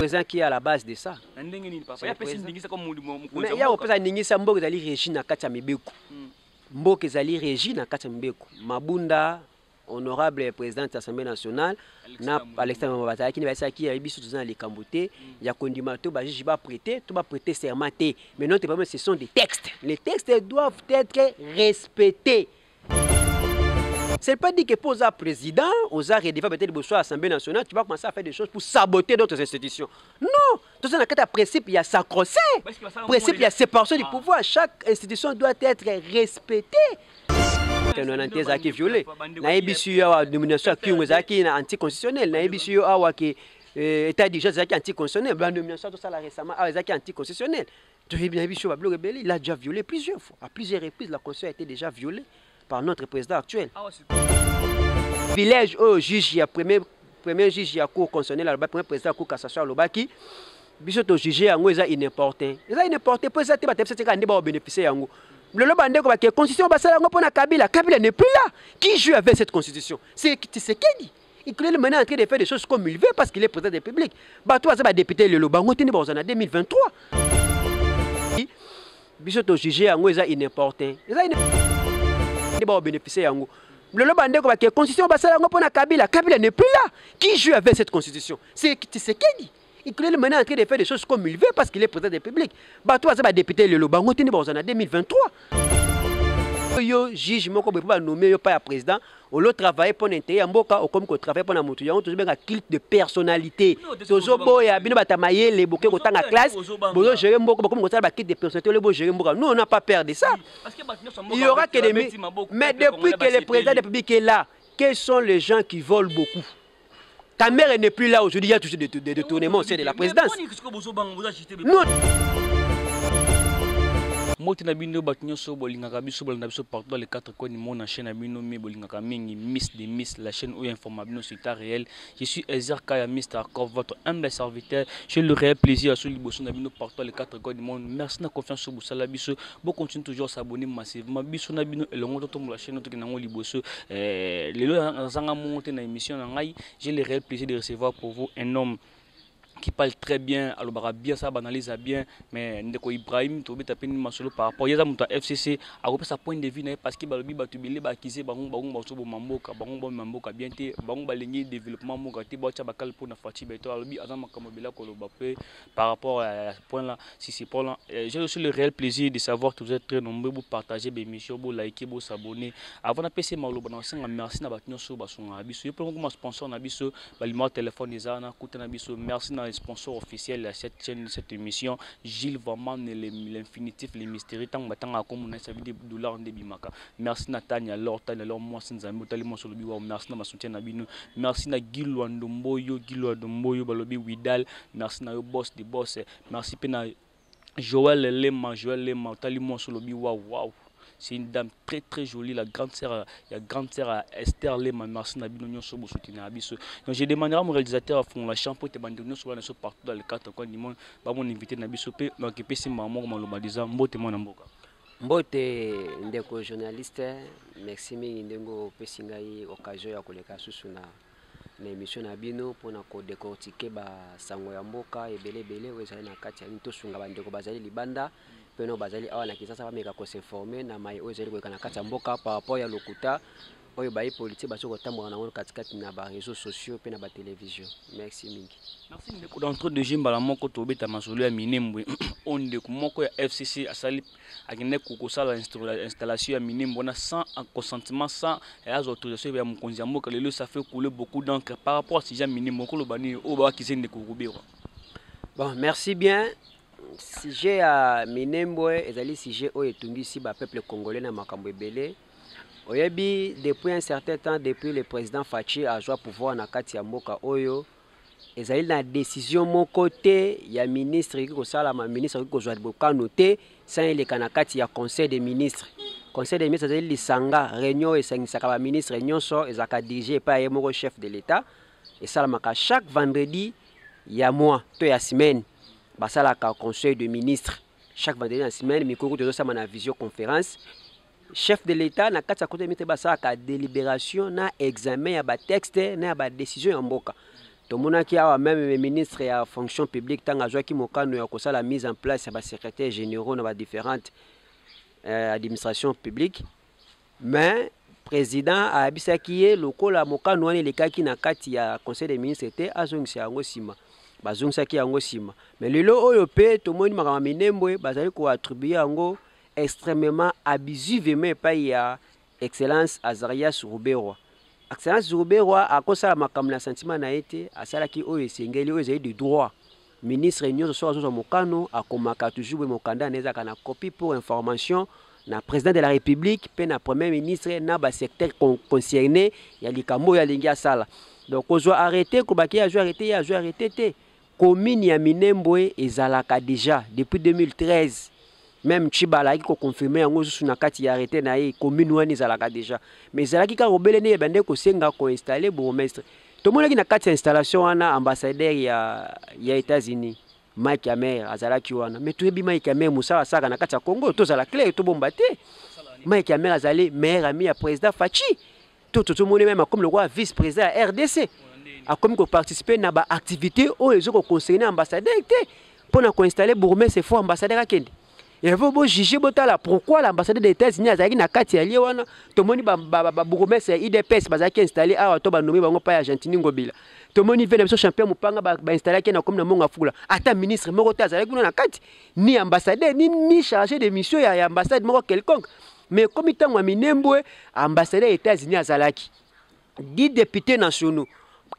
président qui est à la base de ça. Mais il y a un ningisa mboka ezali régi na kati ya mibeko. Mboka ezali régi na kati ya mibeko. Mabunda honorable président de l'Assemblée nationale na Alexandre Mabata qui ne va pas qui a biso dans les cambotés ya kondima to ba juge ba prêter serment. Mais notre problème ce sont des textes. Les textes doivent être respectés. C'est pas dit que pour un président, aux arts et des peut-être pour l'Assemblée nationale, tu vas commencer à faire des choses pour saboter d'autres institutions. Non, tout ça, dans le principe, il y a sacro-saint. Principe, il y a séparation du pouvoir. Chaque institution doit être respectée. On a qui violé. Na ebisu ya nomination qui est anticonstitutionnel. Na ebisu ya qui état d'urgence qui est anticonstitutionnel. La nomination tout ça récemment qui est anticonstitutionnel. Tu vois bien ebisu Pablo Rebelli, il a déjà violé plusieurs fois. À plusieurs reprises, la constitution a été déjà violée par notre président actuel. Village au juge, il y a premier juge, il y a cour constitutionnelle, le premier président de la cour cassation, le baki. Biso to juger yango eza inimportant. Eza inimportant pour ça te ba tepse ka ndeba bénéficier yango. Le bande ko ba que constitution ba sala ngo pona Kabila, Kabila n'est plus là. Qui joue avec cette constitution? C'est Tshisekedi. Il est maintenant en train de faire des choses comme il veut parce qu'il est président de la République. Ba toi ça ba député le bango tini ba en 2023. Biso to juger yango eza inimportant. Eza bénéficier yango. Le bande ko ba que constitution ba sala ngo pona Kabila, Kabila n'est plus là. Qui joue avec cette constitution? C'est Tshisekedi. Il est maintenant en train de faire des choses comme il veut parce qu'il est président de la République. Bah toi ça va député le bango tini ba en 2023. Yo juge moko ba nommer yo pas président, on le travailler pour l'intérêt mboka ou comme ko travailler pour na mutu yango to benga culte de personnalité. Tozo boya bino batamaye les boké ko tanga classe, bozo gérer mboka comme ko tala ba culte de personnalité le bo gérer mboka. Nous on n'a pas peur de ça. Il y aura que des mais depuis que le président de la République est là, quels sont les gens qui volent beaucoup? Ta mère n'est plus là aujourd'hui, il y a toujours des détournements au sein de la présidence. Non. Moti na bino batinyo so bolingaka biso bolanda biso partout dans les quatre coins du monde na chaîne na bino mi bolingaka mingi Miss de Miss la chaîne où informe bino sur ta réel. Je suis Ezer Kaya Mr. Kov votre humble serviteur. J'ai le réel plaisir à ce liboso na bino partout dans les quatre coins du monde. Merci na confiance sur Boussala biso. Bon continue toujours à s'abonner massivement biso na bino elongo to la chaîne to na liboso lelo zanga monter na émission na ngai. J'ai le réel plaisir de recevoir pour vous un homme qui parle très bien, alors bien ça analyse bien, mais Ndeko Ibrahim to beta peni masolo par rapport à muta FCC a repris sa point de vue parce que balobi batubile ba kize bangon basobo mamboka bangon mamboka bien te bangon balingi développement moka te ba bakal pour na fati beto alobi azama kamobela ko loba par rapport à ce point là si c'est pour là j'ai aussi le réel plaisir de savoir que vous êtes très nombreux pour partager mes émissions pour liker pour s'abonner avant na PC maloba na senga merci na batnyo so basonga biso yo pour comme sponsor na biso balima téléphone ezana kuta na biso merci na sponsor officiel à cette chaîne, cette émission, Gilles Vaman, l'infinitif, les mystérieux, tant que comme on a sa vidéo $, bimaka. Merci Natania, alors moi, sans amis, sur le bureau, merci na ma soutien Nabino, merci na Gilo Andomboyo, Balobi Widal, merci na boss de boss, merci pena Joël Lema, Talimon sur le bureau, waouh. C'est une dame très très jolie, la grande sœur Esther Lema, merci Nabino Sobo soutenir Abisso. Donc j'ai demandé à mon réalisateur à fond la chambre pour te bandiner sur la partout dans les quatre coins du monde. Bah mon invité Nabisso P, donc il peut se maman comme le disant mbote mon amboka. Mbote ndeko journaliste, merci mingi ndengo pesingai occasion ya koleka susu na émission na bino pour na ko décortiquer ba sango ya mboka ebele wezali na kati ya nto sunga bandeko bazali libanda. Peno bazali awa na kisasa ba meka ko s'informer na mai ozali ko kana kati mboka par rapport ya lokuta oyo bayi politique baso ko tamboka na ngolo katikati na ba réseaux sociaux pe na ba télévision. Merci mingi. Merci ndeko d'entre de jimba la moko to beta masolo ya minembwe onde ko moko ya FCC asali akine ko sala installation ya minembwe na sans consentement sans autorisation ya mokonzi ya mboka lelo ça fait couler beaucoup d'encre par rapport à ces minembwe ko lo bani o ba kizende ko kubira. Bon, merci bien. Sujet à Minembwe ezali sujet oyo etungisi ba peuple congolais na makambo ebele. Oyebi depuis un certain temps depuis le président Fachi a joué pouvoir na kati ya mboka oyo ezali na décision moko te ya ministre ki ko sala ma ministre ki ko jouer boka noté sans ele kana kati ya conseil des ministres. Conseil des ministres ezali lisanga réunion esangisaka ba ministre nyonso ezaka dirigé par moko chef de l'état et salamaka chaque vendredi ya mois to ya semaine. Basalaka conseil de ministres chaque vendredi la semaine mikoko tozo sama na visioconférence chef de l'état na kati ya conseil de ministres basalaka délibération na examen ya ba texte na ba décision ya mboka tomonaki awa même ministre ya fonction publique tanga joaki mokano ya kosa la mise en place ya ba secrétaires généraux na ba différentes administration publique mais président a abisaki ye lokola mokano wana lekaki na kati ya conseil des ministres te azongisa yango sima bazongisaki yango sima mais lelo oyo pe tomoni makama minembwe bazali ko attribuer yango extrêmement abusivement pa ya excellence Azarias Ruberwa. Excellence Ruberwa a kosa makamna sentiment na été asalaki oyo esengeli oyo ezali de droit ministre nyonso so azoza mokano akomaka toujours mokanda neza kana copie pour information na président de la République pe na premier ministre na ba secteur concerné ya likambo ya lingi asala donc ozo arrêter ko baki azo arrêter te commune ya Minembwe ezalaka déjà depuis 2013 même Chibala qui confirmé yango sous na kati ya arrêté na ye commune wani ezalaka déjà mais ezalaki ka robele ne bande ko senga ko installer bourgmestre to monaki na kati ya installation wana ambassadeur ya États-Unis Mike Hammer azalaki wana mais to yebi Mike Hammer musala saka na kati ya Congo to zala clair to bomba te Mike Hammer azali meilleur ami ya président Fachi tout monde même comme le roi vice-président à RDC a comme ko participer na ba activité o ezo ko concerner ambassadeur te pour na ko installer bourgmestre fois ambassadeur akende. Il faut juger pourquoi l'ambassadeur des États-Unis a na kati ya liwana tomoni ba bourgmestre IDPS bazaki installé awa to ba nommé bango pa Argentine ngobila tomoni vene biso champion mupanga ba installé na comme na monga fula ata ministre moko ta azali kuna na kati ni ambassadeur ni chargé de mission ya ambassade moko quelconque mais comme tango ya Minembwe ambassadeur des États-Unis azalaki 10 députés nationaux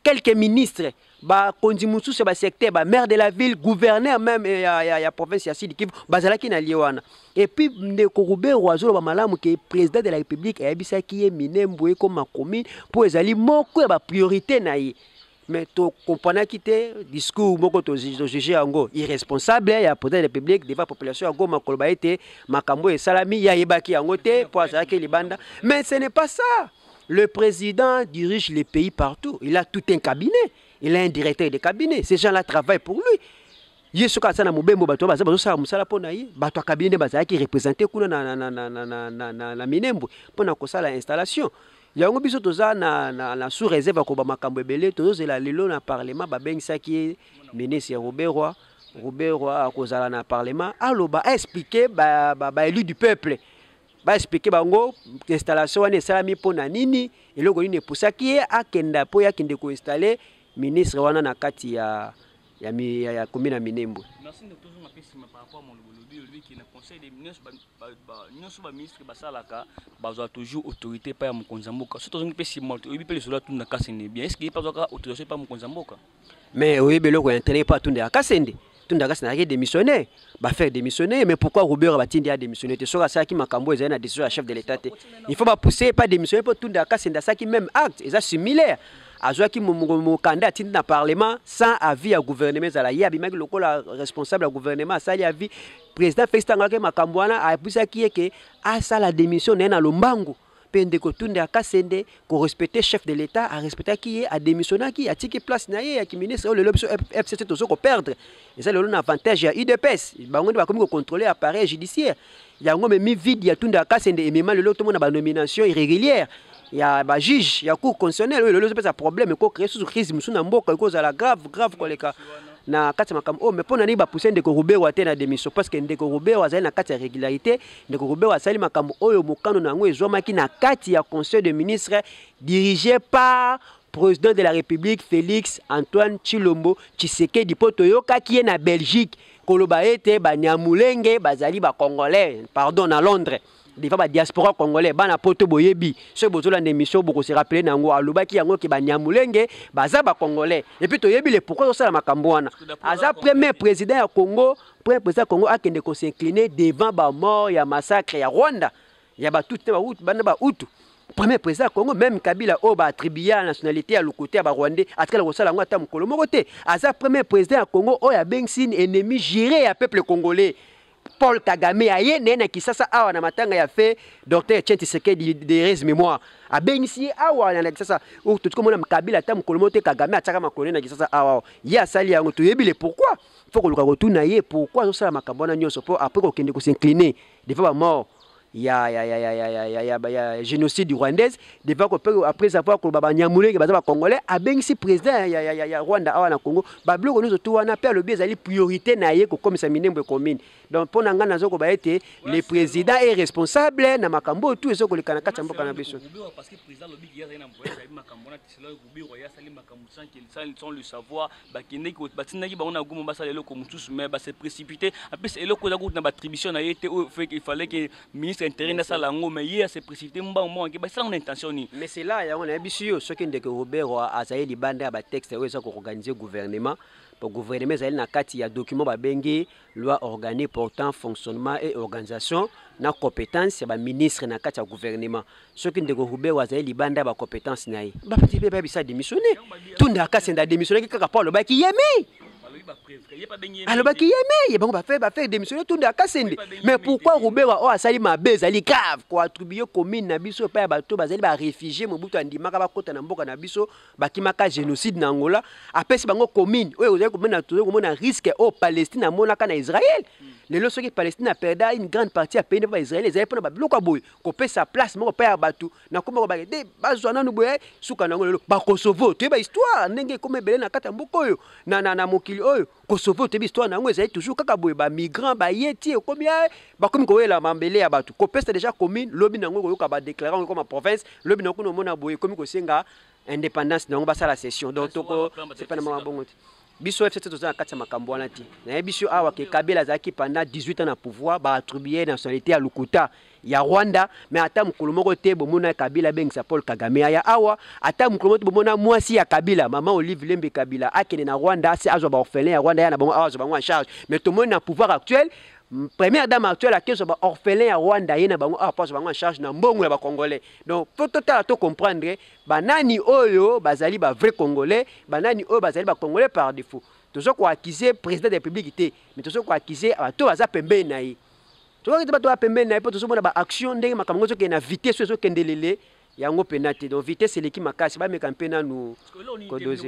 quelques ministres ba kondimusu se ba secteur ba maire de la ville gouverneur même ya province ya Sud Kivu bazalaki na liwana et puis ndeko Ruberwa azolo ba malamu ke président de la République ayebisaki ye Minembwe comme commune pour ezali moko ya ba priorité na ye mais to comprendre kité discours moko to juger yango irresponsable ya président de la République devant population ya Goma koloba ete makambo e salami ya yebaki yango te pour azalaki libanda mais ce n'est pas ça. Le président dirige les pays partout. Il a tout un cabinet. Il a un directeur de cabinet. Ces gens-là travaillent pour lui. Il y a ce cas na mobembo bato bazo sa musala pona ye bato cabinet bazaki qui représenter kuna na Minembwe pona ko sala installation. Yango biso toza na sous réserve ko ba makambo ebele tozo la lelo na parlement ba bengisaki ministre Ruberwa akozala na parlement aloba expliquer ba élu du peuple. Ba expliquer bango installation wana esalami pona nini eloko nini epusaki ye akenda po yakende ko installer ministre wana na kati ya commune ya Minembwe. Merci de toujours m'appeler par rapport à mon lobby qui na conseil des ministres nyonso ba ministre basalaka bazwa toujours autorité pa ya mokonzamboka surtout zongi pe simol oyebi pe lesola tuna kasende bien est-ce qu'il pas bazwa autorisation pa mokonzamboka mais oyebi loko intérêt pas tunda kasende tunda kasende na démissionner ba faire démissionner mais pourquoi Robert Batindi a démissionné te soka ça qui makambo ezana décision à chef de l'état il faut pas pousser pas démissionner pour tunda kasende ça qui même acte est similaire azwaki mo candidat tindi na parlement sans avis à gouvernement zala ya bimaki lokola responsable à gouvernement sali avis président Festanga ke makambo wana a pusaki ke a ça la démission na lombangu pende ko tunda kasende ko respecter chef de l'état a respecter qui a démissionné qui a tiki place na ye ya ki ministre le lobby FCC to ko perdre et ça le un avantage ya UDPS bango ba komi ko contrôler appareil judiciaire yango mi vide ya tunda kasende et même le lot monde ba nomination irrégulière ya ba juge ya cour constitutionnelle le lot ça problème ko créer sous crise musu na mboka ko za la grave koleka na kati makambo oh mais pona ni ba pousser ndeko Ruberwa te na démission parce que ndeko Ruberwa azali na kati ya régularité ndeko Ruberwa asali makambo oyo mokano nango ezomaki na kati ya conseil de ministres dirigé par président de la République Félix Antoine Tshilombo Tshisekedi poto yokaki ye na Belgique koloba ete ba Nyamulenge bazali ba congolais pardon na Londres devant ba diaspora congolais bana poto boyebi ce bozola d'émission boko se rappeler nango alobaki yango ke ba Nyamulenge baza ba congolais et puis toyebi le pourquoi ça la makambo wana aza premier président ya Congo a kende ko s'incliner devant ba mort ya massacre ya Rwanda ya ba tout ba out bana ba out premier président Congo même Kabila o ba attribué la nationalité à l'côté ya ba Rwandais atkala ko sala ngo ata mukolo moko te aza premier président ya Congo o ya bengsin ennemi juré ya peuple congolais Paul Kagame aye nena kisasa awa na matanga ya fait docteur Tshisekedi de mémoire a bengisi awa na kisasa o tout comme na Kabila ata mukolo moko te Kagame ataka makolo na kisasa awa ya sali yango to yebile pourquoi faut que le retourne aye pourquoi so sala makambo na nyonso pour après ko kende ko s'incliner devant ba mort il y a génocide rwandaise devant après avoir que baba nyamulé que congolais a bien ici président ya Rwanda awa na Congo ba bloko nous tout wana père le bien ali priorité na ye ko comme ça minembre commune donc pour nanga nazo ko ba été le président est responsable na makambo tout eso ko le kana kata mboka na biso parce que président le big na voyage abi makambo na tisela ko ya sali makambo sans le savoir ba kinde ko batina ki ba on a gomo ba sala eloko mutusu mais ba se précipiter après eloko za ko na ba attribution na été fait qu'il fallait que ministre intérieur na sala ngo mais hier c'est précipité mba mo que ba ça on intention ni mais c'est là ya on a biso ce qui ndeke Robert azaye libanda ba texte oyo za ko organiser gouvernement pour gouvernement ezali na kati ya document ba bengi loi organique portant fonctionnement et organisation na compétence ba ministre na kati ya gouvernement ce qui ndeke Robert azaye libanda ba compétence na ye ba petit bébé bisa démissionner tunda kasenda démissionner kaka Paul ba ki yemi alors bah qui aimait bon bah faire démissionner tout à Kassende mais pourquoi Robert a sali ma base ali grave quoi attribuer commune na biso pa bato bazali ba réfugié mobutu andima ka ba kota na mboka na biso ba kimaka génocide na Angola apesi bango commune oyo ozali komena tozo komona risque au Palestine amona ka na Israël les lorsque Palestine a perdu une grande partie à pays de Israël les ayepona ba biloko boy ko pesa place moko pa bato na komba ba de bazwana no boye suka na ngolo ba Kosovo te ba histoire ndenge comme belé na kata mboko oyo na mokili oyo Kosovo te histoire na ngo ezali toujours kaka boye ba migrant ba yeti combien ba komi ko wela mambele ya bato ko pesa déjà commune lobi na ngo ko ba déclarer comme province lobi na ko no mona boye komi ko senga indépendance na ngo ba sala session donc c'est pas na mabongo biso FCC tozana kati ya makambo wana ti na biso awa ke Kabila zaki pendant 18 ans na pouvoir ba attribuer nationalité ya Lukuta ya Rwanda mais ata mukulu moko te bomona Kabila bengisa Paul Kagame ya awa ata mukulu moko bomona mwasi ya Kabila maman Olive Lembe Kabila akene na Rwanda c'est azwa ba orphelin ya Rwanda ya na bango azwa bango en charge mais tout le monde na pouvoir actuel première dame actuelle à qui sont orphelins à Rwanda yena bango a pas bango en charge na mbongo ya ba congolais donc faut total to comprendre banani oyo bazali ba vrai congolais banani oyo bazali ba congolais par défaut toujours ko accuser président de la République mais toujours ko accuser to baza pembe na yi to ko to ba pembe na yi pour toujours mona ba action ndenge makambo zo ke na vitesse zo kendelele yango penate donc vitesse c'est l'équipe makasi ba meka mpena nous kodoze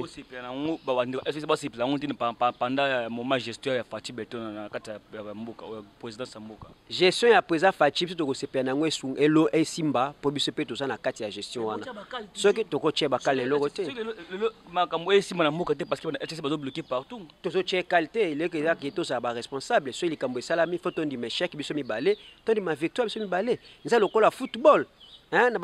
pendant moment gestion ya Fachi Beton na kata mboka président Samboka gestion ya président Fachi to ko sepena ngo esu elo esimba po biso pe to za na kati ya gestion wana soki to ko che bakale loko te makambo esimba na mboka te parce que on ba bloqué partout to zo che qualité il est que to ça ba responsable so il kambo salami photo ndi meshek biso mi balé to ndi ma victoire biso mi balé nza lokola football. Hein,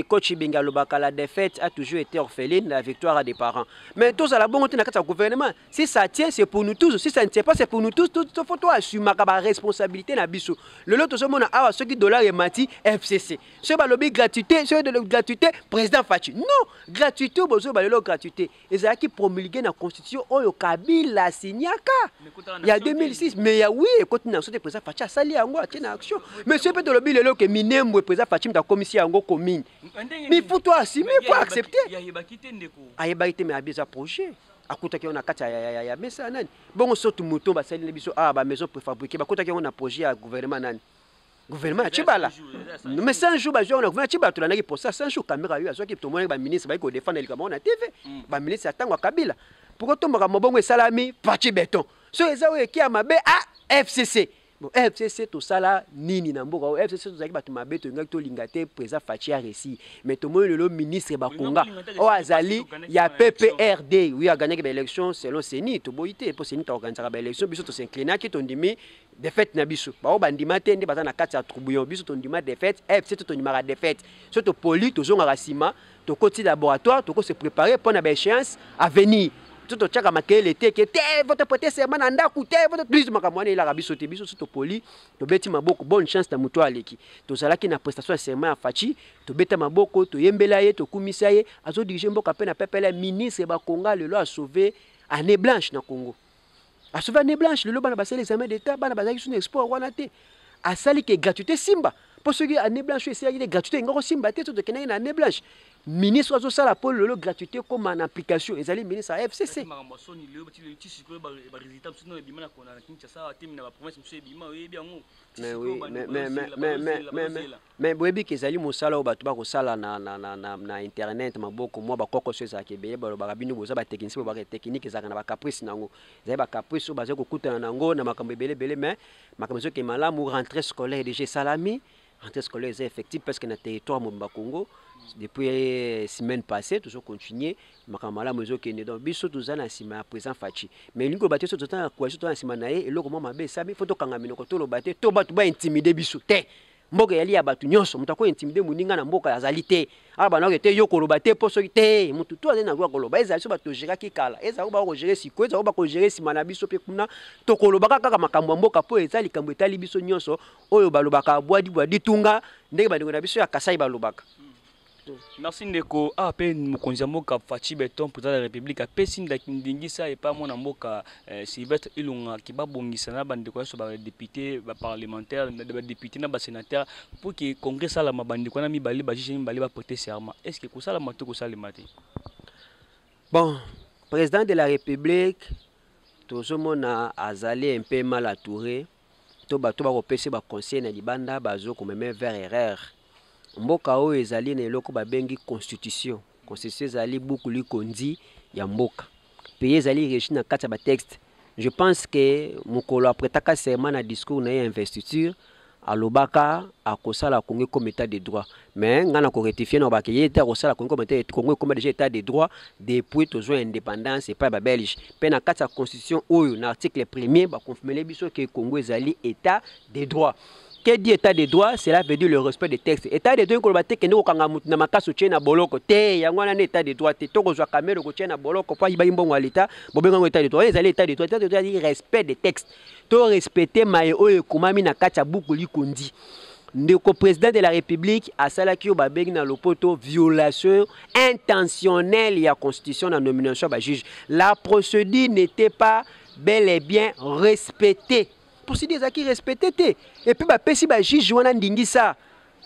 coach Binga Lobaka, la défaite a toujours été orpheline, la victoire a des parents. Mais tous à la bonne au gouvernement, si ça tient, c'est pour nous tous. Si ça ne tient pas, c'est pour nous tous. Il faut toi assumer la responsabilité. Le lot, tout ce monde a ce qui dollar et mati FCC. Ce qui lobby gratuité, ce de gratuité, président Fachi. Non, gratuité, besoin de gratuité. Et ça qui promulgué la constitution, au Kabila Signaka. Il y a 2006, mais il y a oui, écoute, nous avons président Fachi a sali en action. Mais ce peut lobby le lot que minem président Fachi a commis yango commune mais il faut toi assumer pour accepter ayebakite mais abisa projet akutaki on a kati ya mesa nani bongo sotu muto ba sali biso ba maison préfabriquée bakutaki on a projet ya gouvernement nani gouvernement ya Chibala mais 100 jours ba on a gouvernement Chibala to lanaki pour ça 100 jours caméra yo azoki to mona ba ministre ba ko défendre le na TV ba ministre atango Kabila pour to maka mobongo esalami Fachi Beton so eza oyo ki amabe FCC bon FCC tout ça là nini na mboka FCC tout ça ki batu mabe to ngaki to lingate président Fachi a réussi mais to mo le ministre Bakonga o azali ya PPRD oui a gagné les élections selon Seni to boité pour Seni to organiser les élections biso to s'incliner ki to ndimi défaite na biso ba o bandima te ndi baza na kati ya troubuyon biso to ndima défaite FCC to ndima défaite so to poli to zonga rasima to koti laboratoire to ko se préparer pour na ba échéance à venir tout tchaka makele te ke te votre prêter serment na ndaku te votre plus makamwane ila rabiso te biso to poli to beti maboko bonne chance na muto aleki to zalaki na prestation serment ya Fachi to beta maboko to yembela ye to kumisa ye azo diriger mboka pe na pepela ministre Bakonga le lo a sauvé année blanche na Congo a sauvé année blanche le lo bana basali examen d'état bana bazaki sur export wana te a sali ke gratuité simba pour ceux qui année blanche c'est la gratuité ngoko simba te to de kenanga année blanche ministre azo sala pour le gratuité comme en application ezali ministre à FCC mais boyebi ke ezali mosala o batu ba ko sala na internet maboko moi ba koko so ezaki beye ba bino boza ba technicien ba technique ezaka na ba caprice nango ezali ba caprice ba zo ko kutana nango na makambo belé mais makambo zo ke malamu rentrée scolaire de Salami rentrée scolaire est effective parce que dans le territoire de Congo, depuis la semaine passée, toujours continué. Makamala mozo kende donc biso tozana sima présent Fachi. Mais lingo baté so tozana quoi so tozana sima nae et loko mama be sabi photo kanga minoko to lo baté to batu ba intimider biso te. Mboka yali ya batu nyonso mutako intimider muninga na mboka ya zalité. Aba na te yoko lo baté poso te mutu to azena ngwa koloba eza so bato gera kikala. Eza ba ko gérer siko eza ba ko gérer sima na biso pe kuna to koloba kaka makambo mboka po eza likambo etali biso nyonso oyo balobaka bwadi bwadi tunga ndenge bandingo na biso ya Kasai balobaka. Merci Ndeko. Ah, pe mokonzi mboka Fachi Beton président de la République apesi ndingisa et pas mon mboka Sylvestre Ilunga qui ba bongisa na bandeko so ba député ba parlementaire ba député na ba sénateur pour que congrès sala mabandiko na mibali ba juge mibali ba prêter serment. Est-ce que ko sala mato ko sala mate? Bon, président de la République tozomona azali un peu mal entouré. To ba ko pese ba conseil na libanda bazo ko même vers erreur. Mboka oyo ezali na eloko babengi constitution. Constitution ezali beaucoup likondi ya mboka. Pays ezali régi na kati ya ba texte. Je pense que mokolo apretaka serment na discours na investiture alobaka akosala Congo comme état de droit. Mais ngana ko rectifier na ba ke état akosala Congo comme état Congo comme déjà état de droit depuis toujours indépendance et pas ba Belge. Pe na kati ya constitution oyo na article 1er ba confirmer biso que Congo ezali état de droit. Que dit état de droit, cela veut dire le respect des textes. État de droit, c'est que nous avons na makasu tchena boloko te yangwana na état de droit te toko zwa kamero ko tchena boloko pa iba imbongo l'état bobenga état de droit les état de droit état de droit dit respect des textes to respecter mai oyo kumami na kacha buku likondi ndeko président de la République asalaki yo babengi na lopoto violation intentionnelle ya constitution na nomination ba juge. La procédure n'était pas bel et bien respectée. Procédure qui respecté et puis ba pesi ba juge wana ndingisa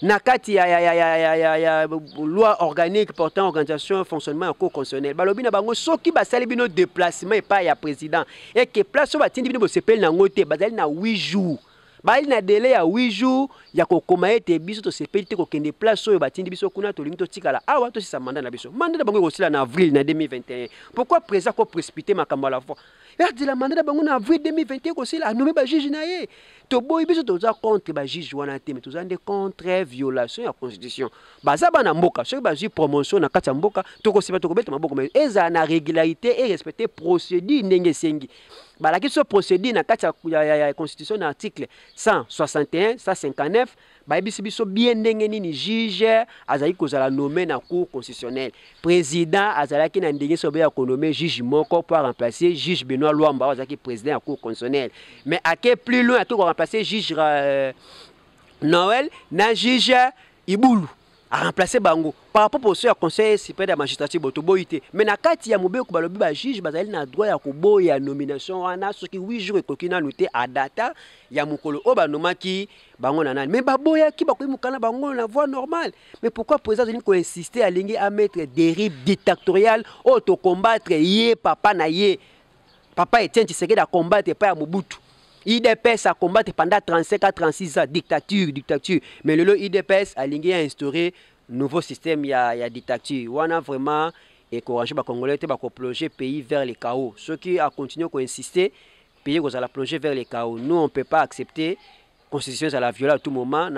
na kati ya loi organique portant organisation fonctionnement en cour constitutionnel balobi na bango soki basali bino déplacement et pas ya président et que place ba tindi bino bo sepel na ngote bazali na 8 jours bali na délai ya 8 jours ya kokoma ete biso to sepeli te ko kende place oyo batindi biso kuna to lingi to tikala awa to sisa mandat na biso mandat na bango ko sila na avril na 2021 pourquoi président ko précipiter makambo à la fois de la mandat en avril 2021 aussi a nommé ba juge naé to boy biso to za contre ba juge wana te mais to za contre violation de la constitution baza bana mboka ceux ba juge promotion na kati mboka to ko siba to ko beta maboko mais eza na régularité et respecter procédure ndenge sengi la question procédure na kati ya constitution na article 161 159 ba biso bien ndenge nini juge azali kozala nommé na cour constitutionnelle président azalaki na ndenge so ba ko nommer juge moko pour remplacer juge Benoît Luamba azaki président ya cour constitutionnelle mais à quel plus loin à tout remplacer juge Noël na juge Ibulu a remplacer bango par rapport au conseil supérieur de la magistrature botoboité mais na kati ya mobeko balobi ba juge bazali na droit ya koboya nomination wana soki 8 jours ekokina noté à data ya mukolo o banomaki bango na nani mais baboya ki bakoyi mukana bango na voie normale mais pourquoi président zini ko insister à lingi à mettre dérive dictatoriale auto combattre yé papa na yé papa Etienne Tshisekedi à combattre pas ya Mobutu IDPS a combattu pendant 35 à 36 ans, dictature. Mais le IDPS a instauré un nouveau système, il y a dictature. On a vraiment encouragé les Congolais à plonger le pays vers le chaos. Ceux qui ont continué à insister, le pays va plonger vers le chaos. Nous, on ne peut pas accepter la constitution à la violer à tout moment. Nous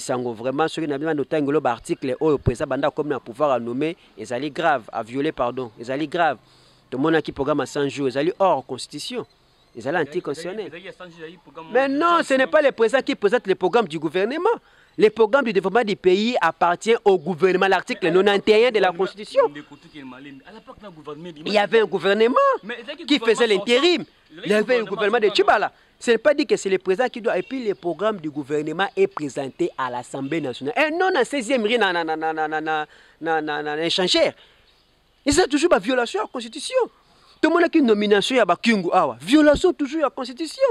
avons vraiment ceux qui n'ont pas noté l'article où le président Banda comme un pouvoir à nommer, ils allaient grave, à violer, pardon, ils allaient grave. Tout le monde a qui programme à 100 jours, ils allaient hors constitution. Ils allaient anticonstitutionnels. Mais non, ce n'est pas le président qui présente le programme du gouvernement. Le programme du développement du pays appartient au gouvernement, l'article 91 de la Constitution. Il y avait un gouvernement qui faisait l'intérim. Il y avait un gouvernement de Tchibala. Ce n'est pas dit que c'est le président qui doit. Et puis le programme du gouvernement est présenté à l'Assemblée nationale. Et non, à 16e rien échangère. Et c'est toujours une violation de la Constitution. Tout le monde a une nomination à Bakungu Awa. Violation toujours de la Constitution.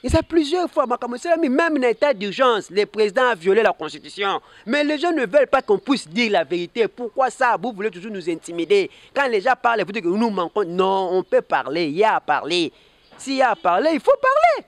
Et ça plusieurs fois, même en état d'urgence, le président a violé la Constitution. Mais les gens ne veulent pas qu'on puisse dire la vérité. Pourquoi ça? Vous voulez toujours nous intimider. Quand les gens parlent, vous dites que nous manquons. Non, on peut parler. Il y a à parler. S'il y a à parler, il faut parler.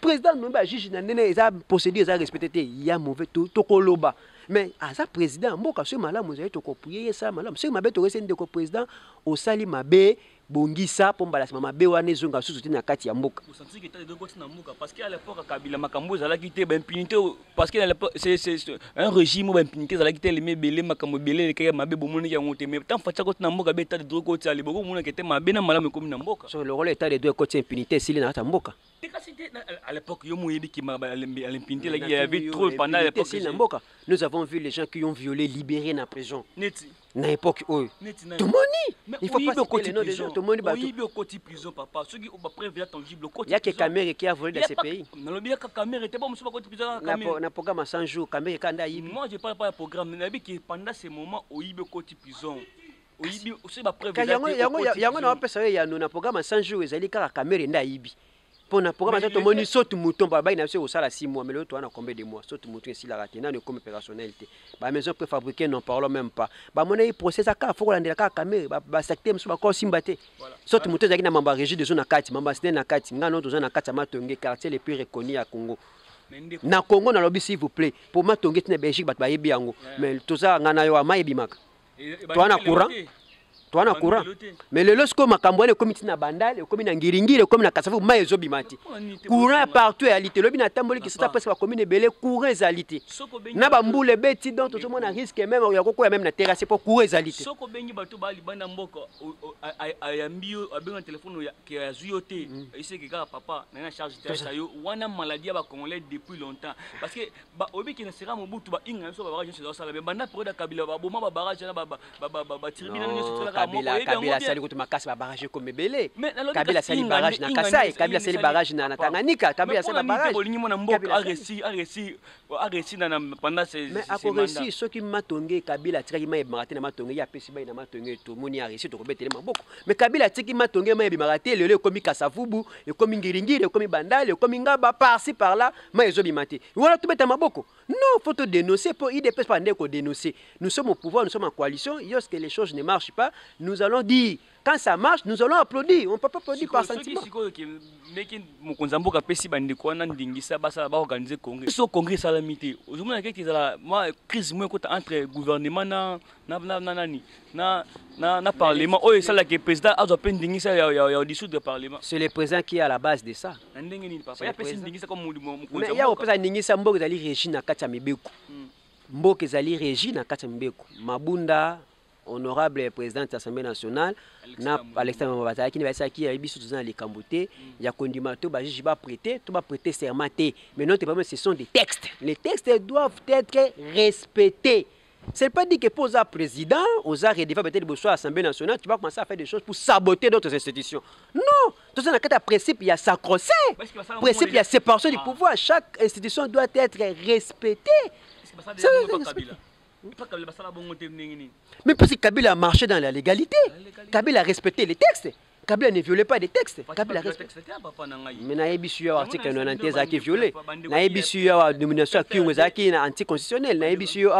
Le président ne juge pas procédure, il a respecté. Il y a mauvais tout koloba. Mais à ça président, moi quand je suis malade, vous avez tout prier ça malade. Si ma bête aurait été président, au sali mabe bongisa po mbala mama be wana ezonga susu te na kati ya mboka. Vous sentez que tu as deux côtés dans mboka parce qu'à l'époque Kabila makambo za la quitté ba impunité parce que à l'époque c'est un régime ba impunité za la quitté les mebele makambo belé ke mabe bomoni ya ngote mais tant facha côté na mboka be ta de deux côtés ali boko mona kete mabe na malamu comme na mboka. Sur le rôle état de deux côtés impunité s'il na mboka. À l'époque yo moyebi ki à l'impunité là il y avait trop pendant l'époque na mboka. Nous avons vu les gens qui ont violé libérés na prison. Neti. Na époque oh. Tomoni. Il faut pas citer les noms des gens. Tomoni ba. Oui, au côté prison papa. Ceux qui ont pas preuve tangible côté. Il y a que Kamere qui a volé dans ces pays. Non, le bien que Kamere était pas monsieur côté prison Kamere. Na programme à 100 jours Kamere kanda yibi. Moi je parle pas de programme, mais nabi qui pendant ces moments au yibi côté prison. Au yibi aussi ba preuve. Yango na pesa ya na programme à 100 jours ezali kaka Kamere nda yibi. Pour na programme ça tomoni saute mouton ba na se au sala 6 mois mais le toi na combien de mois saute mouton ici la raté na ne comme opérationnalité. Ba maison préfabriquée n'en parlons même pas. Ba monnaie procès aka faut la ndela kaka Kamere ba secteur musu ba ko simbate. Saute mouton zaki na mamba régie de zone na kati mamba c'était na kati ngano to zone na kati matonge quartier les plus reconnus à Congo. Na Congo na lobby s'il vous plaît pour matonge na Belgique ba yebi yango mais to za ngana yo amayebi maka. Toi na courant toi na courant mais le lorsque makambo ele comité na bandale comme na ngiringire comme na kasafu mai ezobimati courant partout ya lité lobi na tamboli ki sata presque ba commune belé courant ezalité na ba mbule beti donc tout le monde risque même ya kokoya même na terrasse pour courant ezalité soko bengi bato bali banda mboko ayambio abenga téléphone ya zuyote ese ke ka papa na charge terrestre yo wana maladie ba congolais depuis longtemps parce que ba obi ki na sera mobutu ba inga so ba barrage sur sala mais banda pour da kabila ba boma ba barrage na ba tribunal na Kabila sali kutu makasi ba barrage comme belé Kabila sali barrage na Kasai Kabila sali barrage na Tanganyika Kabila sali barrage bolingi mona mboka arresi na pendant ces mais a réussi ceux qui matonge Kabila tiraki mai marate na matonge ya pesi bai na matonge to moni arresi to kobetele maboko mais Kabila tiki matonge mai bi marate lelo komi Kasavubu e komi ngiringiri e komi bandale e komi ngaba par-ci par-là mai ezo bimate voilà tout beta maboko non faut te dénoncer pour IDPS pas ndeko dénoncer nous sommes au pouvoir nous sommes en coalition lorsque les choses ne marchent pas nous allons dire quand ça marche nous allons applaudir on ne peut pas applaudir par sentiment meki mokonzamboka pesi bandeko wana ndingisa basa ba organiser congrès so congrès salamité ozomona ke kizala moi crise moi entre gouvernement na parlement oyo sala ke président azo pendingisa ya dissoudre parlement c'est le président qui est à la base de ça ndenge nini papa ya pesi ndingisa comme mokonzamboka mais ya opesa ndingisa mboka ezali régie na kati ya mibeko mboka ezali régie na kati ya mibeko mabunda honorable président de l'Assemblée nationale na Alexandre Mabata qui ne va pas qui a biso dans les cambotés ya kondima to ba juge ba prêter serment mais non ce sont des textes les textes doivent être respectés. C'est pas dit que pour un président, aux arts et peut-être pour l'Assemblée nationale, tu vas commencer à faire des choses pour saboter d'autres institutions. Non, tout ça, dans le principe, il y a sacro-saint. Principe, il y a séparation du pouvoir. Chaque institution doit être respectée. Mais parce que Kabila a marché dans la légalité, Kabila a respecté les textes. Kabila ne violait pas des textes. Kabila respecte. Mais naïbi sur l'article 90 qui est violé. Naïbi sur la nomination qui est anticonstitutionnelle. Naïbi sur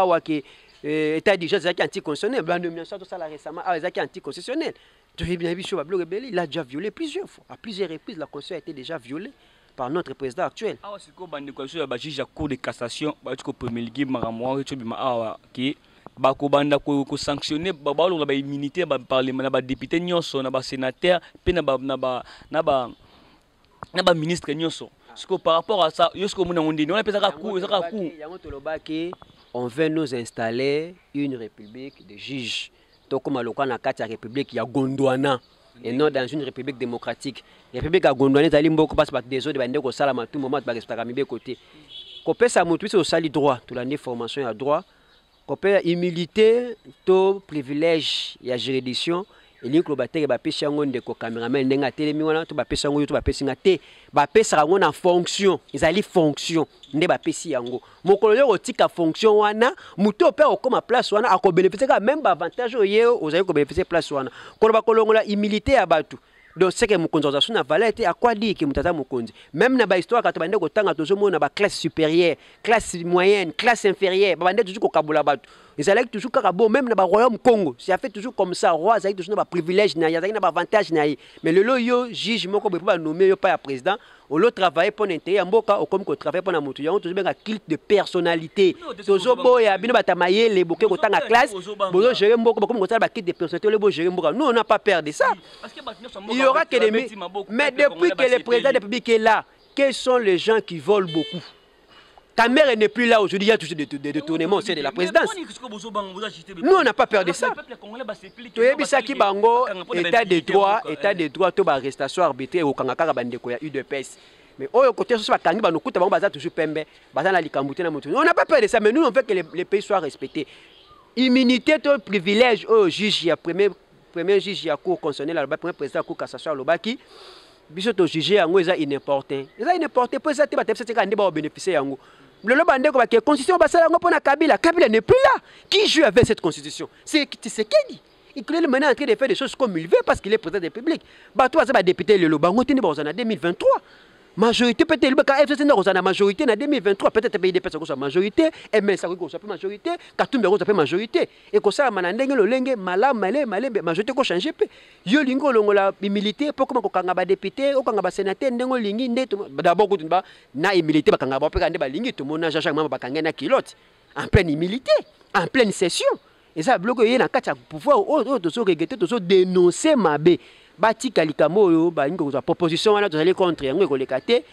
l'état d'urgence qui est anticonstitutionnel. La nomination de ça récemment qui est anticonstitutionnel. Il a déjà violé plusieurs fois. À plusieurs reprises, la Constitution a été déjà violée par notre président actuel. Ah, c'est quoi la juge de la Cour de cassation bakobanda ko sanctionner babalo na ba immunité ba parlement na ba député nyonso na ba sénateur pe na ba ministre nyonso parce par rapport à ça yosko mona ngondini on appelle ça coup yango tolobaki on veut nous installer une république de juges to comme loka na kati ya république ya Gondwana et non dans une république démocratique république ya Gondwana ezali mboko passe ba désolé ba ndeko sala tout moment ba respecter mibe côté ko pesa mutu so sali droit to la formation ya droit Copé humilité, to privilège, il y a juridiction. Et les clubs battent les pêches en de caméraman n'enga télémiwana, to bapes en go, to bapes ngate, bapes rangon en fonction. Ils allaient fonction, ne bapes yango. Mon collègue au tika fonction wana, muto père au comme place wana, à quoi bénéficier même avantage au yeo, aux aïeux bénéficier place wana. Kolba kolongola humilité à batu. Donc c'est que mon consommation na valeur était à quoi dire que mutata mukonzi même na ba histoire quand bande ko tanga tozomo na ba classe supérieure classe moyenne classe inférieure bande toujours ko kabula batu ils allaient toujours kaka bon même na ba royaume Congo ça fait toujours comme ça roi ça toujours na ba privilège na ya na ba avantage na mais le yo juge moko be pas nommer yo pas président au lieu travailler pour l'intérêt mboka au comme ko travailler pour la moto yango toujours bien culte de personnalité tozo boya bino batamaye les boké ko tanga classe bozo gérer mboka comme ko tala ba culte de personnalité le bo gérer mboka nous on n'a pas peur de ça il y aura que des mais depuis que le président de la République est là quels sont les gens qui volent beaucoup? Ta mère n'est plus là aujourd'hui, il y a toujours des détournements au sein de la présidence. Nous, on n'a pas peur de ça. Tu as vu ça qui bango, état de droit, tout arrestation arbitraire au Kangaka Bandeko, il y a eu de pèse. Mais au côté, ce qui nous coûte, on va toujours pembe, on n'a pas peur de ça, mais nous, on veut que les pays soient respectés. Immunité, tout privilège au juge, il y a premier juge, il y a cour constitutionnelle, premier président de la cour cassation, Lobaki. Bisoto juger yango eza inimportant. Eza inimportant pour ça te batef c'est quand on bénéficier yango. Le lobande ko ba que constitution ba sala yango pona Kabila. Kabila n'est plus là. Qui joue avec cette constitution? C'est Tshisekedi. Il est maintenant en train de faire des choses comme il veut parce qu'il est président de la République. Ba toi ça ba député le lobango tene ba en 2023. Majorité peut-être le FCC na en majorité en 2023 peut-être pays des personnes soit majorité et mais ça ko soit majorité Katumbi ko soit majorité et ko ça manandenge lo lenge malama malé majorité ko changer pe yo lingo longola humilité pour comment ko kanga ba député ko kanga ba sénateur ndengo lingi ndeto d'abord ko tunba na humilité ba kanga ba pe kande ba lingi to mona Jean-Jacques Mamba ba kanga na kilote en pleine humilité en pleine session et ça bloque y na kati ya pouvoir to so regretter to so dénoncer mabe bati kalikamo yo ba ingo za proposition wana to aller contre yango ko lekate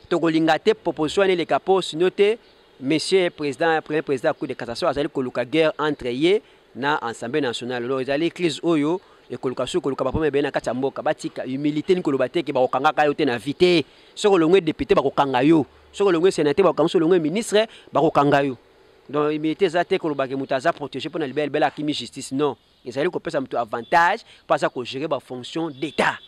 to ko lingate proposition les capos noté monsieur président premier président coup de cassation azali ko luka guerre entre ye na Assemblée nationale lo ezali crise oyo e ko luka su ko luka ba pombe na kati mboka batika humilité ni ko lobate ke ba ko kanga ka yo te na vité soko longwe député ba ko kanga yo soko longwe sénateur ba ko kanga soko longwe ministre ba ko kanga yo donc humilité za te ko lobake mutaza protéger pour na libérer belle akimi justice non. Ils allaient couper ça un avantage parce que gérer la fonction d'État.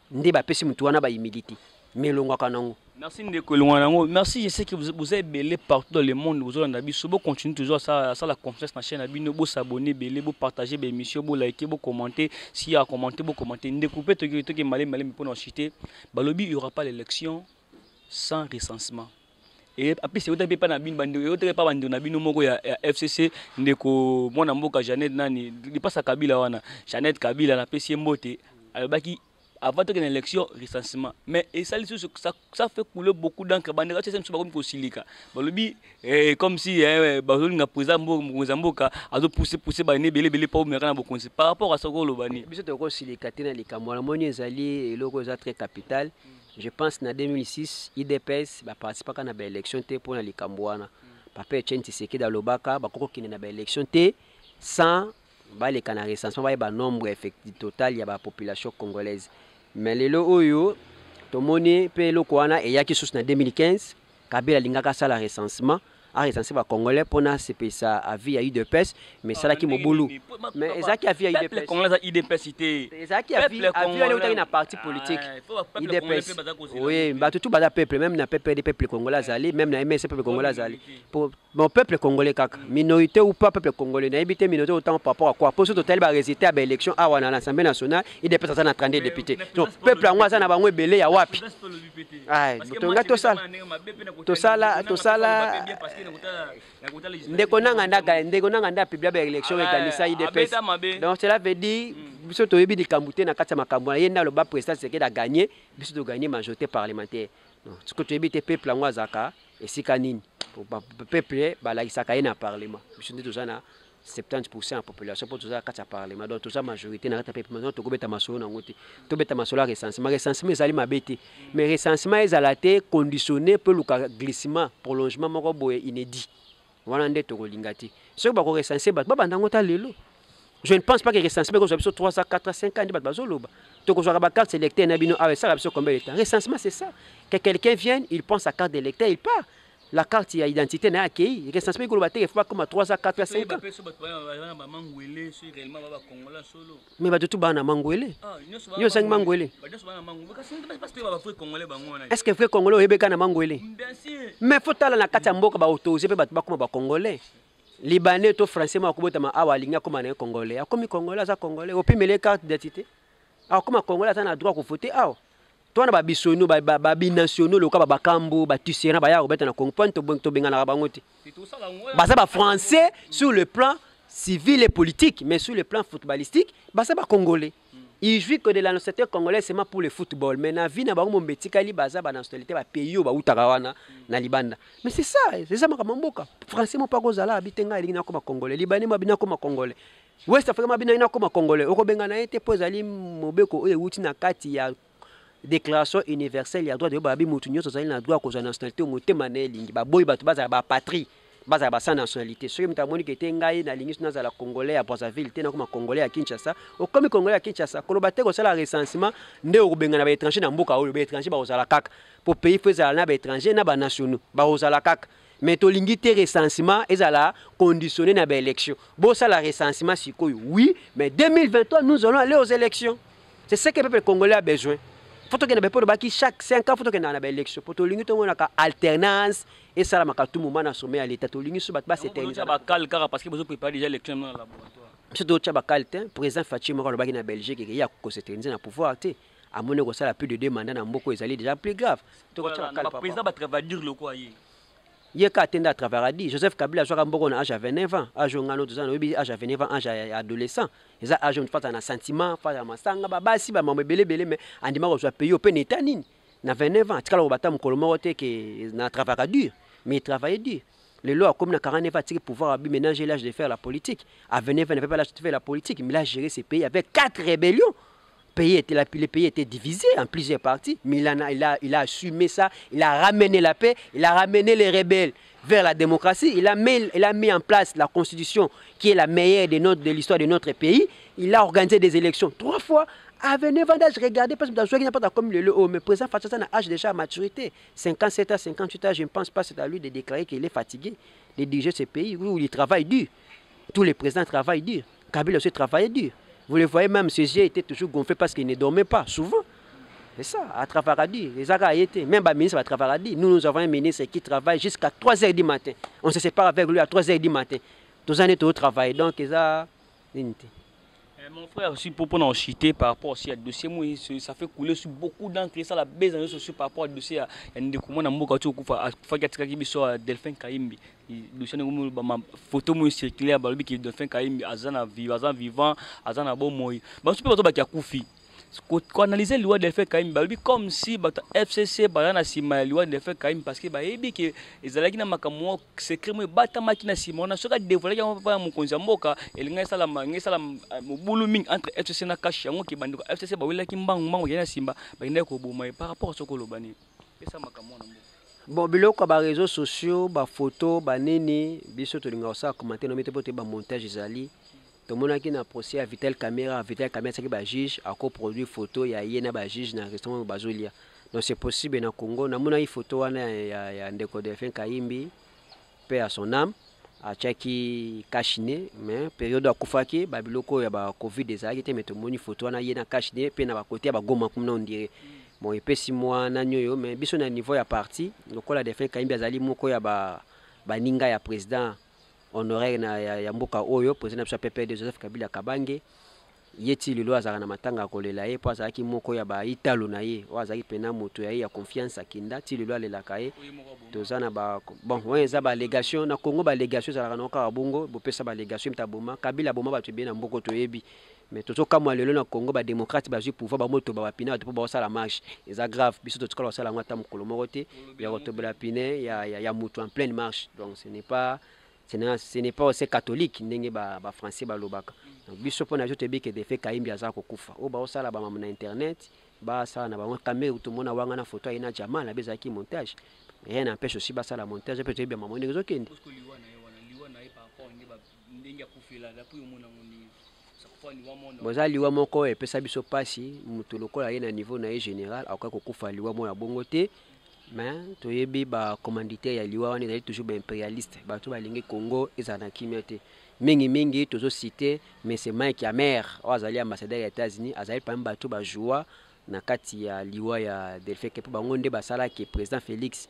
Ndé ba pesi mutu wana ba humilité. Mais longa kanango. Merci Ndeko Longanango. Merci, je sais que vous êtes belé partout dans le monde. Vous avez continuez toujours ça la confiance dans la chaîne. Vous s'abonner, belé, vous partager mes émissions, vous liker, vous commenter. S'il y a commenter, vous commenter. Ndécoupez tout ce qui est malé pour nous citer. Balobi, il n'y aura pas l'élection sans recensement. Et après c'est autant pas na bin bande autant pas bande na bin moko ya FCC ndeko mwana mboka Janet nani il passe à Kabila wana Janet Kabila na pesi mbote alobaki avant que l'élection recensement mais et ça fait couler beaucoup d'encre bande c'est même comme kosilika balobi comme si bazoli nga président mboka azo pousser ba ne belé pas mais kana bokonzi par rapport à ça ko lobani biso to kosilika tena likamwa la moni ezali eloko za très capital. Je pense que en 2006, IDPS va participer à une élection pour les Cambouana. Papa Etienne Tshisekedi Lobaka va continuer une élection sans les Canaries, sans le nombre effectif total de la population congolaise. Mais les loyo, tout le monde peut le connaître et il y a qui sont en 2015, Kabila lingaka ça la recensement. A recensé les Congolais pour na ça a vu IDPS mais ça là qui moboulou mais ça qui a vu IDPS Congolais IDPS ça qui a vu aller dans parti politique IDPS oui bah tout bas peuple même na peuple des peuples congolais ali même na MS peuple congolais ali pour mon peuple congolais kaka minorité ou pas peuple congolais na habité minorité autant par rapport à quoi pour ce total va résister à l'élection à wana l'Assemblée nationale IDPS ça na 32 députés donc peuple angwa ça na bango belé ya wapi ah tonga to sala ndeko nanga nda publier ba élection ekanisa IDPS donc cela veut dire biso to yebi likambuté na kati makambo yenda lo ba président c'est que da gagner biso to gagner majorité parlementaire non ce que tu yebi te peuple angwa zaka esika nini pour peuple ba la isaka na parlement biso ndi tozana 70% de la population pour tout ça kati parlement donc tout ça majorité na kati peuple maintenant to ko beta masolo na ngoti to beta masolo recensement ezali mabete mais recensement ezalate conditionné pour le glissement prolongement moko boye inédit voilà ndé to ko lingati ce que ba ko recenser ba bandango ta lelo je ne pense pas que recensement ko soit 3 à 4 à 5 ans de bazoloba to ko soit ba carte électeur na bino avec ça ba combien de temps recensement c'est ça que quelqu'un vienne il pense à carte d'électeur il part la carte d'identité n'a accueilli. Il reste il faut pas comme à 3 à 4 à 5 ans. Mais bah tout bana mangouélé. Yo 5 mangouélé. Est-ce que vrai congolais hebeka na mangouélé? Mais faut tala na kati mboka ba autoriser pe ba comme ba congolais. Libanais to français ma ko botama awa linga comme na congolais. Comme congolais za congolais, au pime les cartes d'identité. Alors comme congolais ça na droit ko voter ah. Toi na bisono ba binationaux le ka ba kambo ba tusiera ba ya ko beta na comprendre to benga na bango te. Ba ça ba français sur le plan civil et politique mais sur le plan footballistique ba ça ba congolais. il jouit que de la nationalité congolaise seulement pour le football. Mais na vie na bango mbetikali baza ba nationalité ba pays ba utarawana na libanda. Mais c'est ça makamboka. Français mo pas kozala bitenga elinga koma congolais, libanais mo bina koma congolais. West Africa mo bina koma congolais. Okobenga na ete pozali mobeko oyo uti na kati ya déclaration universelle ya droit de babi mutu nyonso zali na droit kozala nationalité motema na elingi ba boy bato baza ba patrie. Baza ba sans nationalité. Ce qui me tamoni que tengai na lingi na congolais à Brazzaville, tena comme congolais à Kinshasa. Au comme congolais à Kinshasa, kolobate ko sala recensement nde obenga na ba étranger na mboka oyo ba étranger ba ozala kaka. Pour pays fezala na ba étranger na ba nationaux, ba ozala kaka. Mais to lingi te recensement ezala conditionné na ba élection. Bo sala recensement sikoyo. Oui, mais 2023 nous allons aller aux élections. C'est ce que le peuple congolais a besoin. Faut que nous baki chaque 5 ans faut que na ba élection. Pour to lingi to mona ka alternance. Et ça, la tout moment à sommet à l'état. Tout le monde se bat pas. C'était parce que vous préparez déjà l'élection dans le laboratoire. C'est d'autres chabakal, président Fatih Mora, le baguette en Belgique, il y a que c'était un pouvoir. À mon égo, ça a plus de 2 mandats dans beaucoup, ils allaient déjà plus grave. Le président va travailler dur le quoi. Il y a qu'à attendre à travers Adi. Joseph Kabila a joué à Mbogo à l'âge à 29 ans. À joué à l'âge à 29 ans, âge adolescent. Ils ont âge face à un sentiment, face à un sanga, babasi, maman belé, mais en dimanche, on payé au pénétanine. Na 29 ans, tu as le bâtiment colomoroté qui na travail dur. Mais il travaillait dur. Les lois, comme na 49 ans, il pouvoir ménager l'âge de faire la politique. À 29 ans, il n'avait pas l'âge de faire la politique. Mais il a géré ces pays avec 4 rébellions. Les pays étaient divisés en plusieurs parties. Mais il a assumé ça. Il a ramené la paix. Il a ramené les rebelles vers la démocratie. Il a mis en place la constitution qui est la meilleure de l'histoire de notre pays. Il a organisé des élections 3 fois. À 29 ans d'âge, regardez, parce que dans le pas comme le haut, mais président Fatih a âge déjà à maturité. 57 ans, 58 ans, je ne pense pas que c'est à lui de déclarer qu'il est fatigué de diriger ce pays où il travaille dur. Tous les présidents travaillent dur. Kabila aussi travaillait dur. Vous le voyez même, ses yeux étaient toujours gonflés parce qu'il ne dormait pas, souvent. C'est ça, à travailler à dire. Les Aga étaient, même le ministre va travailler à dire. Nous avons un ministre qui travaille jusqu'à 3h du matin. On se sépare avec lui à 3h du matin. Tous les années, au travail. Donc, ils ont. Mon frère aussi pour en citer par rapport aussi à dossier, moi ça fait couler sur beaucoup d'encre ça la baisse dans sociaux par rapport au dossier à ndekuma na mboka tu kufa katika kibiso Delphin Kaimbi dossier ngo ba photo mo circulaire ba lobi ki Delphin Kaimbi azana vivant azana bon moy ba super bato ba ki akufi ko analyser loi Delphin Kaimbi ba lobi comme si ba FCC ba na sima loi Delphin Kaimbi parce que ba yebi que ezalaki na makamwa secret mo bata makina sima na soka dévoiler ya pa mo konza mboka elinga sala mo bulu ming entre FCC na kashi yango ki bandiko FCC ba wela ki mbangu ya simba ba ina ko boma par rapport à soko lobani pesa makamwa na mboka bon biloko ba réseaux sociaux ba photo ba nini biso to linga sa commenter no metepo te ba montage ezali to mona ki na procès à Vital Caméra c'est que ba juge a coproduit photo ya yena ba juge na restaurant bazolia donc c'est possible na Congo na mona photo wana ya ndeko Delphin Kaimbi paix à son âme a tchaki kashine mais période akufaki ba biloko ya ba covid ezali te mais to moni photo wana yena kashine pe na ba côté ya ba goma comme on dirait bon et 6 mois na nyoyo mais biso na niveau ya parti lokola Delphin Kaimbi azali moko ya ba ninga ya président honoraire na ya mboka oyo président de PP de Joseph Kabila Kabange yeti lelo azaka na matanga kolela ye po azaki moko ya ba italo na ye o azaki pena moto ya confiance akinda ti lelo alelaka ye tozana ba bon ouais za ba légation na Congo ba légation za na ka bongo bo pesa ba légation mtaboma Kabila boma ba tebie na mboko toyebi mais toto kama lelo na Congo ba démocrate ba ju pouvoir ba moto ba pina to ba sala marche eza grave biso to tukala sala ngata mukolo morote ya rotobela pine ya moto en pleine marche donc ce n'est pas aussi catholique ndenge ba français ba lobaka donc biso pona jote beke Delphin Kaimbi azako kufa o ba osala ba na internet ba sala na ba caméra tout mona wanga na photo ina jamaa na bezaki montage rien n'empêche aussi ba sala montage peut être bien maman ngezo kende boza liwa moko epesa biso pasi mutu lokola ye na niveau na ye général akoka kokufa liwa mo ya bongo te mais toyebi ba commanditaire ya liwa wana ezali toujours ba impérialiste bato balingi Congo ezana kimia te mingi tozo citer mais c'est Mike Hammer azali ambassadeur ya États-Unis azali pamba bato ba joie na kati ya liwa ya Delphin Kaimbi bango nde basala ke président Félix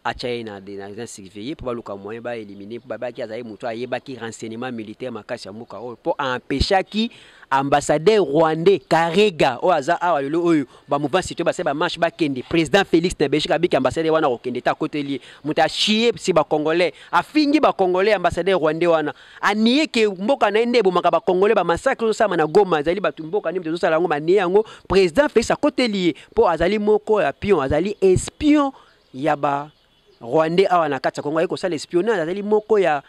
achaye na des surveillés pour baluka moyen ba éliminer pour ba ki azaye muto ayeba ki renseignement militaire makasi ya mboka oyo pour empêcher ki ambassadeur rwandais Karega o aza awa lelo oyo ba mouvement citoyen ba se ba marche ba kende président Félix Nebeshika biki ambassadeur wana okende ta côté lié muta chier si ba congolais afingi ba congolais ambassadeur rwandais wana anié ke mboka na ende bo makaba congolais ba massacre so sama na Goma azali ba mboka ni mtezo sala ngo manié yango président Félix a côté lié pour azali moko ya pion azali espion ya ba Rwandais awa na kati ya Kongo ayiko sala espionnage azali moko ya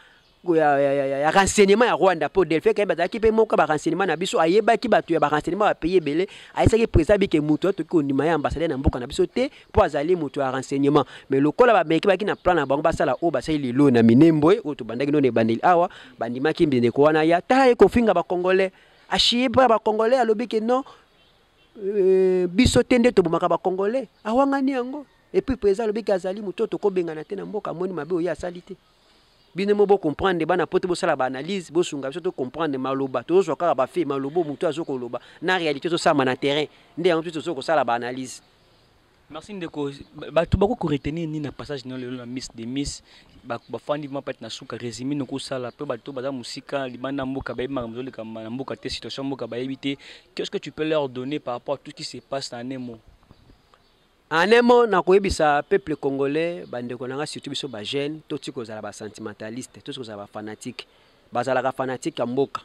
renseignement ya Rwanda po delfe ka bazaki pe moko ba renseignement na biso ayebaki bato ya ba renseignement ba payer belé ayisaki président bike muto to ko ndima ya ambassadeur na mboka na biso te po azali muto ya renseignement mais lokola ba meki baki na plan na bango basala o basali lilo na minembwe o to bandaki no ne bandeli awa bandimaki mbende ko wana ya ta ko finga ba congolais achie ba congolais alobi ke non biso tende to bomaka ba congolais awangani yango. Et puis président le bika azali mutoto ko bengana te na mboka moni mabe oya salite bino mo bo comprendre bana pote bo sala ba analyse bo sunga biso to comprendre maloba to zo kaka ba fait malobo muto azoko loba na réalité to sama na terrain ndé en tout zo ko sala ba analyse. Merci ndeko ba to bako ko retenir ni na passage na le miss de miss ba fandi ma peut na suka résumé no ko sala pe ba to ba musika libanda mboka ba ma mzoli kama na mboka te situation mboka ba éviter. Qu'est-ce que tu peux leur donner par rapport à tout ce qui se passe en Nemo? En un mot, na koyebisa peuple congolais, bandeko nanga surtout biso ba jeune, toti ko zala ba sentimentaliste, toti ko zala ba fanatique. Bazala ka fanatique ya mboka.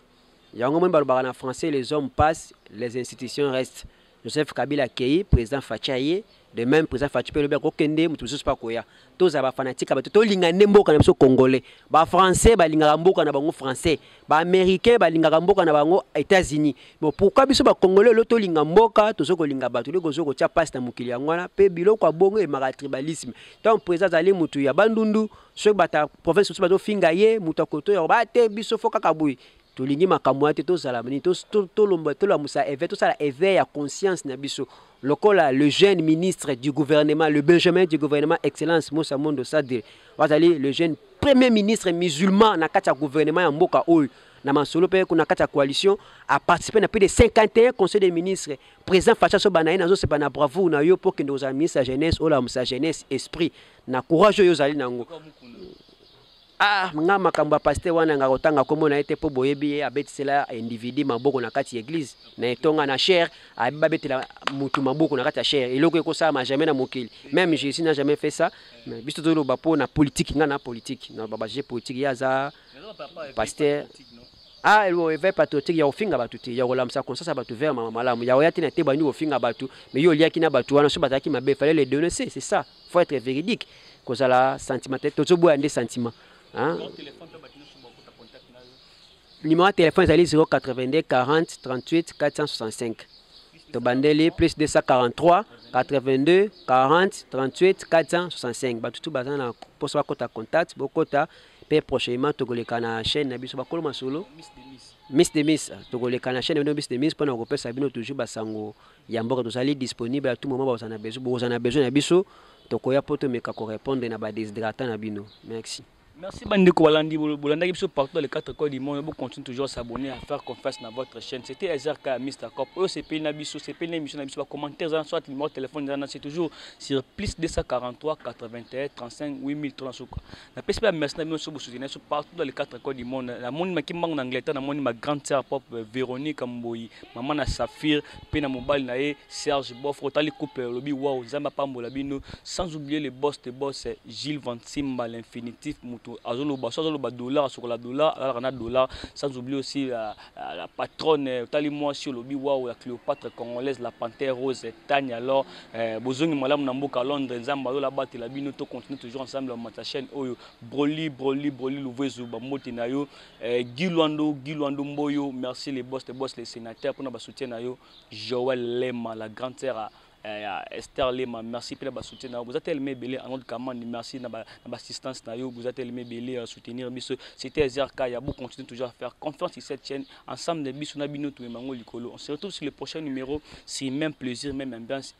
Yango mwe balobaka na français, les hommes passent, les institutions restent. Joseph Kabila Kei, président Fachaye, de même président Fachaye pe lobe ko kende mutu biso pa koya. To zala ba fanatique ba to lingane mboka na biso congolais. Ba français ba lingaka mboka na bango français. Ba américain ba lingaka mboka na bango États-Unis. Bon pourquoi biso ba congolais lo to linga mboka to zo ko linga ba to le ko zo ko tia passe na mukili yangwana pe biloko bongo e mara tribalisme. Tant président zali mutu ya bandundu, so bata province so ba to finga ye mutu koto ya ba te biso foka kabui. To lingi makamwa te to zala mani to lomba to la musa éveil to sala éveil ya conscience na biso. Lokola le jeune ministre du gouvernement, le Benjamin du gouvernement excellence Moussa Mondo Sadil, wazali le jeune premier ministre musulman na kati ya gouvernement ya mboka oyo na masolo pe kuna kati ya coalition a participé na plus de 51 conseils des ministres. Président Facha so banaye nazo se bana bravo na yo pour que nos amis sa jeunesse ou la sa jeunesse esprit na courage yo zali nango. Ah nga makambo pasteur wana nga kotanga komona ete po boyebi abetisela individu maboko na kati église na etonga na chair ababetela mutu maboko na kati ya chair eloko ekosa ma jamais na mokili même Jésus n'a jamais fait ça mais biso to loba po na politique nga na politique na baba je politique yaza pasteur ah elwo éveil patriotique ya ofinga batu te ya kolamsa conscience batu vers mama malamu ya oyati na te bani ofinga batu mais yo liaki na batu wana so bataki mabe fallait les dénoncer c'est ça faut être véridique kozala sentimental to boya ndé sentiment. Hein? Numéro de téléphone est 082 40 38 465. Tobandeli plus 243 82 40 38 465. Batutu bazana pour savoir kota contact, bokota pe prochainement togoleka na chaîne na biso bakolo masolo. Miss de Miss togoleka na chaîne Miss de Miss pour na kopesa bino toujours basango ya mboka tozali disponible à tout moment bazana besoin na biso tokoya poto meka ko répondre na ba déshydratant na bino. Merci. Merci Bandeko Walandi Bolanda qui partout dans les 4 coins du monde. Vous continuez toujours à s'abonner, à faire confiance dans votre chaîne. C'était Ezerka Mr. Cop. C'est pays Nabiso, c'est pays l'émission Nabiso. Commentaires, soit le numéro de téléphone, c'est toujours sur plus 243 81 35 8300. La PSP merci Nabiso sur vous soutenir partout dans les 4 coins du monde. La monde qui manque en Angleterre, la monde ma grande sœur propre Véronique Amboyi, maman na Saphir, Pena Mobile Nae, Serge Boff, Rotali Coupe, Lobby Wow, Zamba Pambolabino, sans oublier les boss Gilles Vantimba, l'infinitif. Azoloba dollar sur la dollar, la dollar, sans oublier aussi la patronne Talimoa sur le Biwa, la Cléopâtre congolaise, la panthère rose, Tanya alors, Bozongi Malam Namboka Londres, Zambalo la batte la binoto continue toujours ensemble dans ma chaîne Oyo, Broly, Louvezo, Bamotinayo, Giluando Mboyo, merci les boss, les sénateurs pour notre soutien Nayo, Joël Lema, la grande sœur Esther Lema, merci pour le soutien. Vous êtes aimé belé en notre commande, merci pour l'assistance. Vous êtes aimé belé à soutenir. C'était Ezerka. Vous continuez toujours à faire confiance sur cette chaîne. Ensemble, on se retrouve sur le prochain numéro. C'est même plaisir, même ambiance.